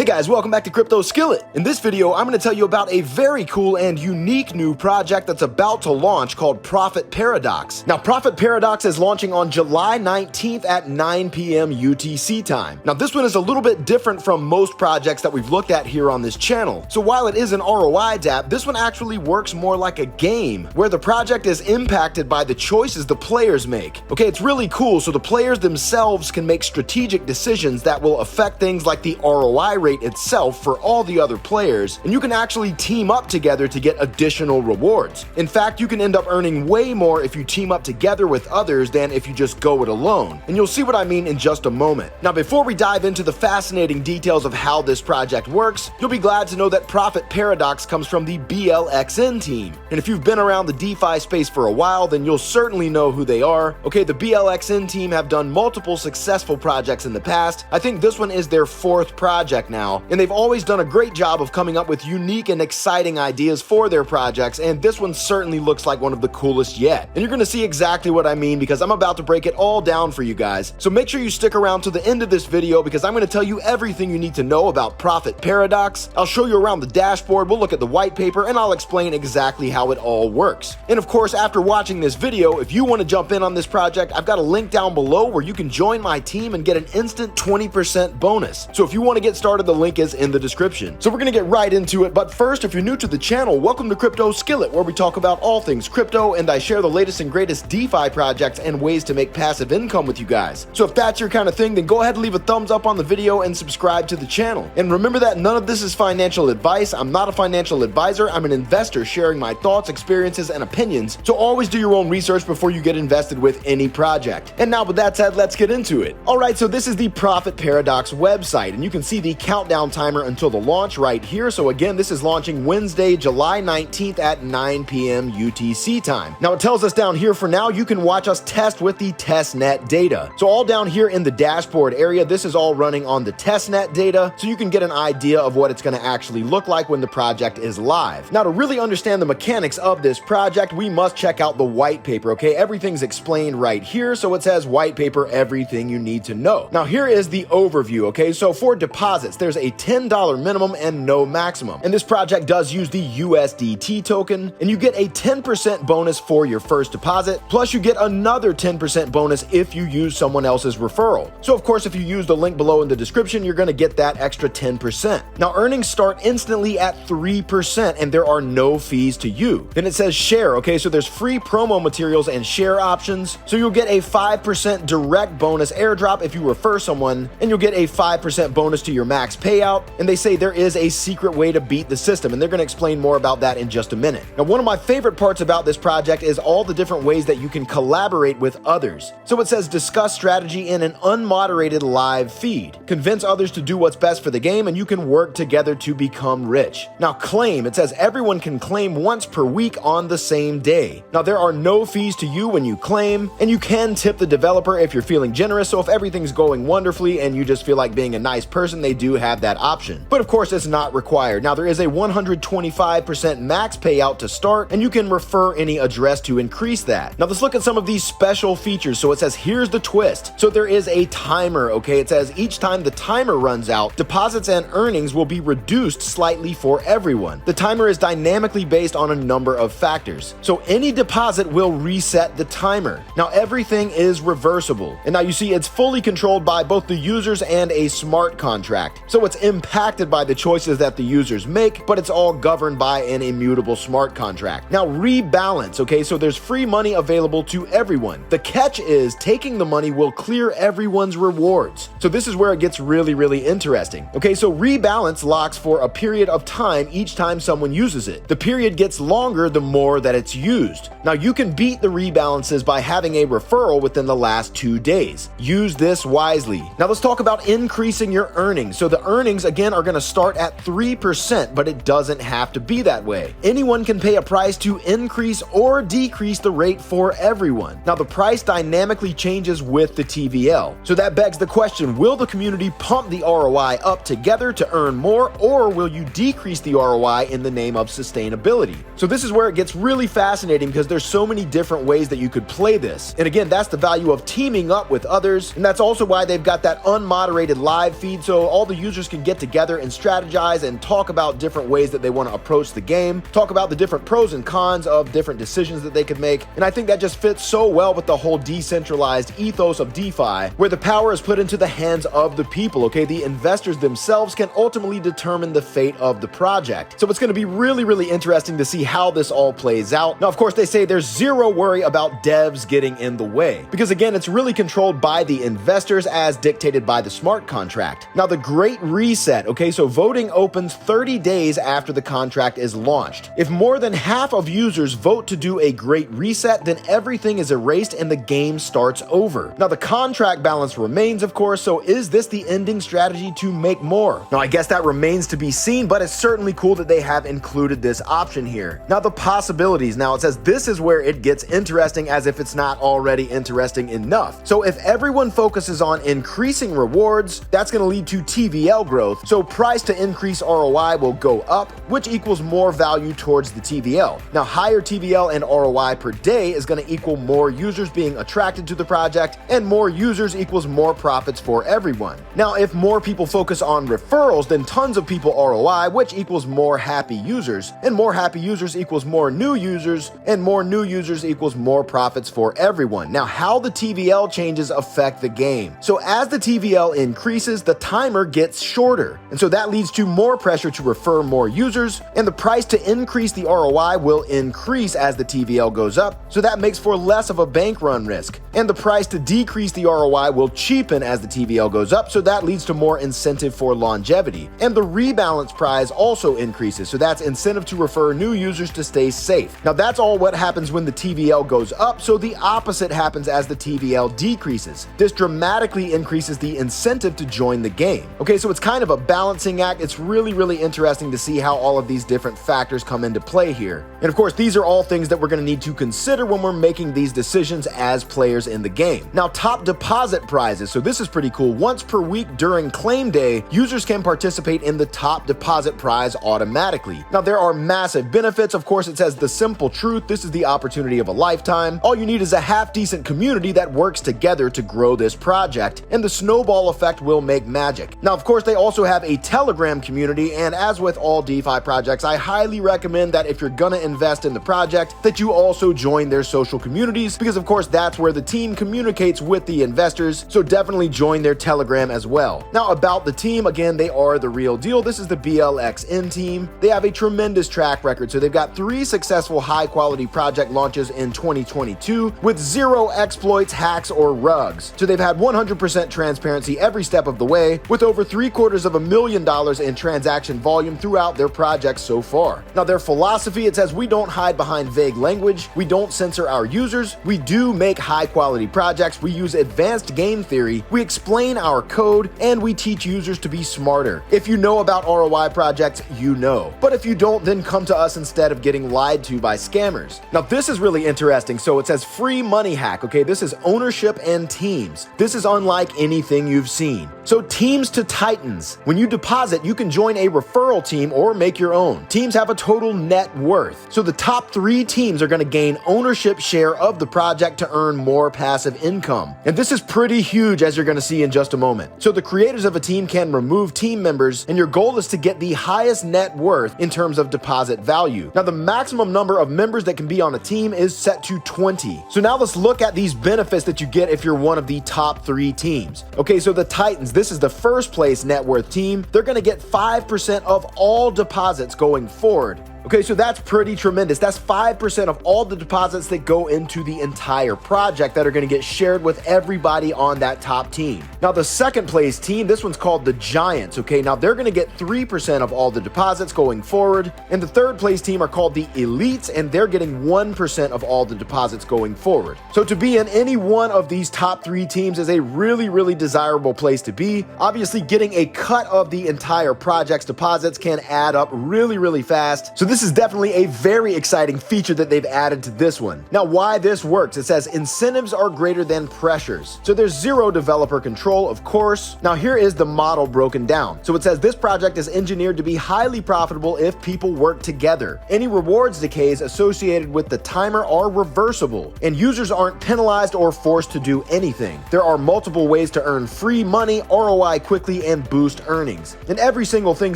guys, welcome back to Crypto Skillet. In this video, I'm going to tell you about a very cool and unique new project that's about to launch called Profit Paradox. Now, Profit Paradox is launching on July 19th at 9 p.m. UTC time. Now, this one is a little bit different from most projects that we've looked at here on this channel. So while it is an ROI DApp, this one actually works more like a game where the project is impacted by the choices the players make. Okay, it's really cool. So the players themselves can make strategic decisions that will affect things like the ROI rate itself for all the other players, and you can actually team up together to get additional rewards. In fact, you can end up earning way more if you team up together with others than if you just go it alone, and you'll see what I mean in just a moment. Now, before we dive into the fascinating details of how this project works, you'll be glad to know that Profit Paradox comes from the BLXN team, and if you've been around the DeFi space for a while, then you'll certainly know who they are. Okay, the BLXN team have done multiple successful projects in the past. I think this one is their fourth project now, and they've always done a great job of coming up with unique and exciting ideas for their projects, and this one certainly looks like one of the coolest yet. And you're going to see exactly what I mean because I'm about to break it all down for you guys. So make sure you stick around to the end of this video because I'm going to tell you everything you need to know about Profit Paradox. I'll show you around the dashboard, we'll look at the white paper, and I'll explain exactly how it all works. And of course, after watching this video, if you want to jump in on this project, I've got a link down below where you can join my team and get an instant 20% bonus. So if you want to get started, the link is in the description. So we're going to get right into it, but first, if you're new to the channel, welcome to Crypto Skillet, where we talk about all things crypto, and I share the latest and greatest DeFi projects and ways to make passive income with you guys. So if that's your kind of thing, then go ahead and leave a thumbs up on the video and subscribe to the channel. And remember that none of this is financial advice. I'm not a financial advisor. I'm an investor sharing my thoughts, experiences, and opinions. So always do your own research before you get invested with any project. And now with that said, let's get into it. All right, so this is the Profit Paradox website, and you can see the countdown timer until the launch right here. So again, this is launching Wednesday, July 19th at 9 p.m. UTC time. Now it tells us down here for now, you can watch us test with the testnet data. So all down here in the dashboard area, this is all running on the testnet data, so you can get an idea of what it's going to actually look like when the project is live. Now, to really understand the mechanics of this project, we must check out the white paper, okay? Everything's explained right here. So it says white paper, everything you need to know. Now here is the overview, okay? So for deposits, there's a $10 minimum and no maximum. And this project does use the USDT token, and you get a 10% bonus for your first deposit, plus you get another 10% bonus if you use someone else's referral. So of course, if you use the link below in the description, you're gonna get that extra 10%. Now earnings start instantly at 3%, and there are no fees to you. Then it says share, okay? So there's free promo materials and share options. So you'll get a 5% direct bonus airdrop if you refer someone, and you'll get a 5% bonus to your max payout. And they say there is a secret way to beat the system, and they're going to explain more about that in just a minute. Now, one of my favorite parts about this project is all the different ways that you can collaborate with others. So it says discuss strategy in an unmoderated live feed, convince others to do what's best for the game, and you can work together to become rich. Now claim, it says everyone can claim once per week on the same day. Now there are no fees to you when you claim, and you can tip the developer if you're feeling generous. So if everything's going wonderfully and you just feel like being a nice person, they do have that option. But of course, it's not required. Now there is a 125% max payout to start, and you can refer any address to increase that. Now let's look at some of these special features. So it says here's the twist. So there is a timer, okay? It says each time the timer runs out, deposits and earnings will be reduced slightly for everyone. The timer is dynamically based on a number of factors. So any deposit will reset the timer. Now everything is reversible. And now you see it's fully controlled by both the users and a smart contract. So it's impacted by the choices that the users make, but it's all governed by an immutable smart contract. Now rebalance, okay? So there's free money available to everyone. The catch is taking the money will clear everyone's rewards. So this is where it gets really, really interesting. Okay, so rebalance locks for a period of time each time someone uses it. The period gets longer the more that it's used. Now you can beat the rebalances by having a referral within the last 2 days. Use this wisely. Now let's talk about increasing your earnings. So the earnings again are going to start at 3%, but it doesn't have to be that way. Anyone can pay a price to increase or decrease the rate for everyone. Now the price dynamically changes with the TVL. So that begs the question, will the community pump the ROI up together to earn more, or will you decrease the ROI in the name of sustainability? So this is where it gets really fascinating because there's so many different ways that you could play this. And again, that's the value of teaming up with others, and that's also why they've got that unmoderated live feed, so all the users users can get together and strategize and talk about different ways that they want to approach the game, talk about the different pros and cons of different decisions that they could make. And I think that just fits so well with the whole decentralized ethos of DeFi, where the power is put into the hands of the people, okay? The investors themselves can ultimately determine the fate of the project. So it's going to be really, really interesting to see how this all plays out. Now, of course, they say there's zero worry about devs getting in the way, because again, it's really controlled by the investors as dictated by the smart contract. Now, the Great Reset, okay, so voting opens 30 days after the contract is launched. If more than half of users vote to do a Great Reset, then everything is erased and the game starts over. Now, the contract balance remains, of course, so is this the ending strategy to make more? Now, I guess that remains to be seen, but it's certainly cool that they have included this option here. Now, the possibilities. Now, it says this is where it gets interesting, as if it's not already interesting enough. So if everyone focuses on increasing rewards, that's going to lead to TVL growth. So price to increase ROI will go up, which equals more value towards the TVL. Now, higher TVL and ROI per day is going to equal more users being attracted to the project, and more users equals more profits for everyone. Now, if more people focus on referrals, then tons of people ROI, which equals more happy users, and more happy users equals more new users, and more new users equals more profits for everyone. Now, how the TVL changes affect the game. So as the TVL increases, the timer gets shorter, and so that leads to more pressure to refer more users, and the price to increase the ROI will increase as the TVL goes up, so that makes for less of a bank run risk. And the price to decrease the ROI will cheapen as the TVL goes up, so that leads to more incentive for longevity. And the rebalance prize also increases, so that's incentive to refer new users to stay safe. Now, that's all what happens when the TVL goes up, so the opposite happens as the TVL decreases. This dramatically increases the incentive to join the game. Okay, so it's kind of a balancing act. It's really, really interesting to see how all of these different factors come into play here. And of course, these are all things that we're going to need to consider when we're making these decisions as players in the game. Now, top deposit prizes. So this is pretty cool. Once per week during claim day, users can participate in the top deposit prize automatically. Now, there are massive benefits. Of course, it says the simple truth. This is the opportunity of a lifetime. All you need is a half-decent community that works together to grow this project, and the snowball effect will make magic. Now, of course, they also have a Telegram community, and as with all DeFi projects, I highly recommend that if you're gonna invest in the project, that you also join their social communities, because of course that's where the team communicates with the investors, so definitely join their Telegram as well. Now, about the team, again, they are the real deal. This is the BLXN team. They have a tremendous track record, so they've got 3 successful high-quality project launches in 2022 with 0 exploits, hacks, or rugs. So they've had 100% transparency every step of the way, with over $750,000 in transaction volume throughout their projects so far. Now, their philosophy, it says we don't hide behind vague language, we don't censor our users, we do make high-quality projects, we use advanced game theory, we explain our code, and we teach users to be smarter. If you know about ROI projects, you know. But if you don't, then come to us instead of getting lied to by scammers. Now, this is really interesting. So it says free money hack, okay? This is ownership and teams. This is unlike anything you've seen. So teams to titans. When you deposit, you can join a referral team or make your own. Teams have a total net worth. So the top 3 teams are going to gain ownership share of the project to earn more passive income. And this is pretty huge, as you're going to see in just a moment. So the creators of a team can remove team members, and your goal is to get the highest net worth in terms of deposit value. Now, the maximum number of members that can be on a team is set to 20. So now let's look at these benefits that you get if you're one of the top 3 teams. Okay, so the Titans, this is the first place net worth team. They're going to get 5% of all deposits going forward. Okay, so that's pretty tremendous. That's 5% of all the deposits that go into the entire project that are going to get shared with everybody on that top team. Now, the second place team, this one's called the Giants. Okay, now they're going to get 3% of all the deposits going forward. And the third place team are called the Elites, and they're getting 1% of all the deposits going forward. So to be in any one of these top 3 teams is a really, really desirable place to be. Obviously, getting a cut of the entire project's deposits can add up really, really fast. So this this is definitely a very exciting feature that they've added to this one. Now, why this works, it says incentives are greater than pressures. So there's zero developer control, of course. Now here is the model broken down. So it says this project is engineered to be highly profitable if people work together. Any rewards decays associated with the timer are reversible, and users aren't penalized or forced to do anything. There are multiple ways to earn free money, ROI quickly, and boost earnings. And every single thing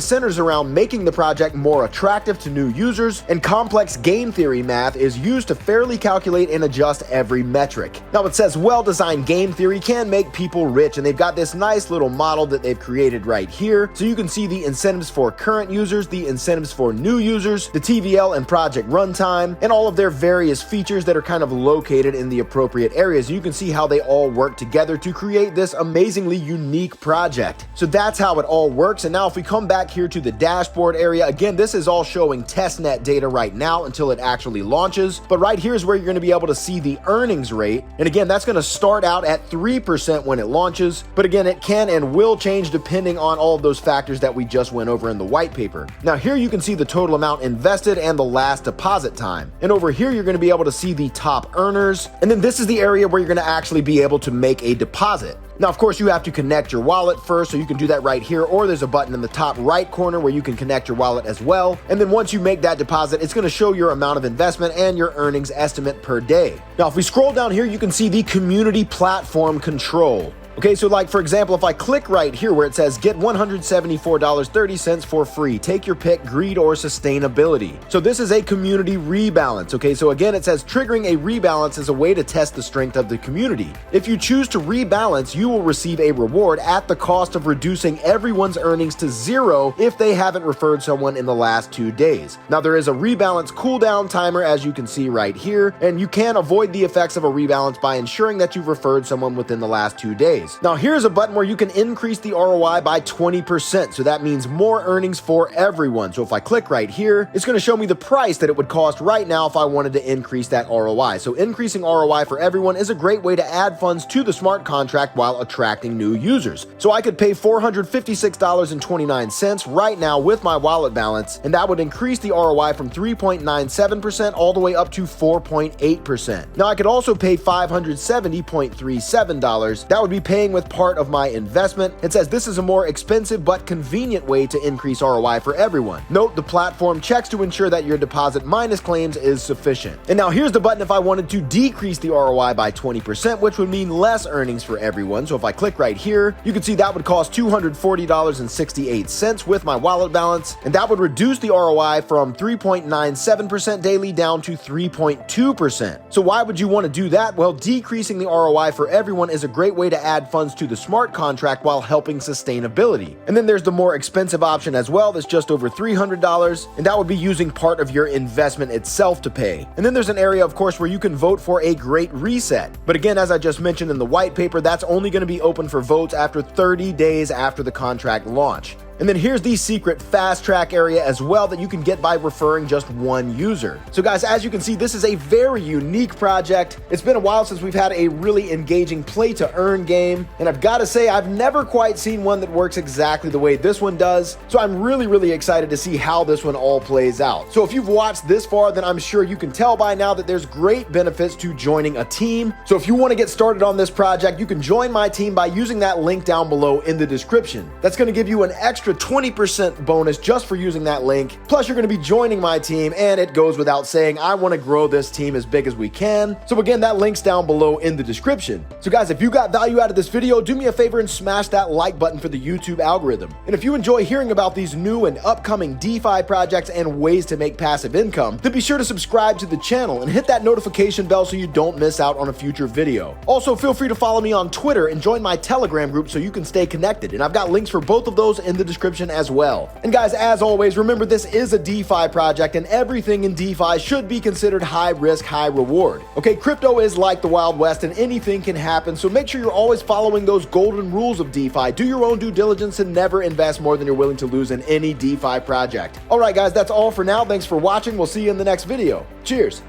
centers around making the project more attractive to new users, and complex game theory math is used to fairly calculate and adjust every metric. Now it says well-designed game theory can make people rich, and they've got this nice little model that they've created right here. So you can see the incentives for current users, the incentives for new users, the TVL and project runtime, and all of their various features that are kind of located in the appropriate areas. You can see how they all work together to create this amazingly unique project. So that's how it all works. And now if we come back here to the dashboard area, again, this is all showing testnet data right now until it actually launches. But right here is where you're going to be able to see the earnings rate. And again, that's going to start out at 3% when it launches. But again, it can and will change depending on all of those factors that we just went over in the white paper. Now here you can see the total amount invested and the last deposit time. And over here, you're going to be able to see the top earners. And then this is the area where you're going to actually be able to make a deposit. Now, of course, you have to connect your wallet first, so you can do that right here, or there's a button in the top right corner where you can connect your wallet as well. And then once you make that deposit, it's going to show your amount of investment and your earnings estimate per day. Now, if we scroll down here, you can see the community platform control. Okay, so like for example, if I click right here where it says get $174.30 for free, take your pick, greed or sustainability. So this is a community rebalance. Okay, so again, it says triggering a rebalance is a way to test the strength of the community. If you choose to rebalance, you will receive a reward at the cost of reducing everyone's earnings to 0 if they haven't referred someone in the last 2 days. Now there is a rebalance cooldown timer, as you can see right here, and you can avoid the effects of a rebalance by ensuring that you've referred someone within the last 2 days. Now here's a button where you can increase the ROI by 20%, so that means more earnings for everyone. So if I click right here, it's going to show me the price that it would cost right now if I wanted to increase that ROI. So increasing ROI for everyone is a great way to add funds to the smart contract while attracting new users. So I could pay $456.29 right now with my wallet balance, and that would increase the ROI from 3.97% all the way up to 4.8%. Now I could also pay $570.37. That would be paying with part of my investment. It says this is a more expensive but convenient way to increase ROI for everyone. Note the platform checks to ensure that your deposit minus claims is sufficient. And now here's the button if I wanted to decrease the ROI by 20%, which would mean less earnings for everyone. So if I click right here, you can see that would cost $240.68 with my wallet balance, and that would reduce the ROI from 3.97% daily down to 3.2%. So why would you want to do that? Well, decreasing the ROI for everyone is a great way to add funds to the smart contract while helping sustainability. And then there's the more expensive option as well that's just over $300, and that would be using part of your investment itself to pay. And then there's an area, of course, where you can vote for a great reset. But again, as I just mentioned in the white paper, that's only going to be open for votes after 30 days after the contract launch. And then here's the secret fast track area as well that you can get by referring just one user. So guys, as you can see, this is a very unique project. It's been a while since we've had a really engaging play to earn game, and I've got to say I've never quite seen one that works exactly the way this one does. So I'm really excited to see how this one all plays out. So if you've watched this far, then I'm sure you can tell by now that there's great benefits to joining a team. So if you want to get started on this project, you can join my team by using that link down below in the description. That's going to give you an extra 20% bonus just for using that link. Plus, you're going to be joining my team, and it goes without saying, I want to grow this team as big as we can. So again, that link's down below in the description. So guys, if you got value out of this video, do me a favor and smash that like button for the YouTube algorithm. And if you enjoy hearing about these new and upcoming DeFi projects and ways to make passive income, then be sure to subscribe to the channel and hit that notification bell so you don't miss out on a future video. Also, feel free to follow me on Twitter and join my Telegram group so you can stay connected. And I've got links for both of those in the description as well. And guys, as always, remember this is a DeFi project and everything in DeFi should be considered high risk, high reward. Okay, crypto is like the Wild West and anything can happen, so make sure you're always following those golden rules of DeFi. Do your own due diligence and never invest more than you're willing to lose in any DeFi project. All right, guys, that's all for now. Thanks for watching. We'll see you in the next video. Cheers.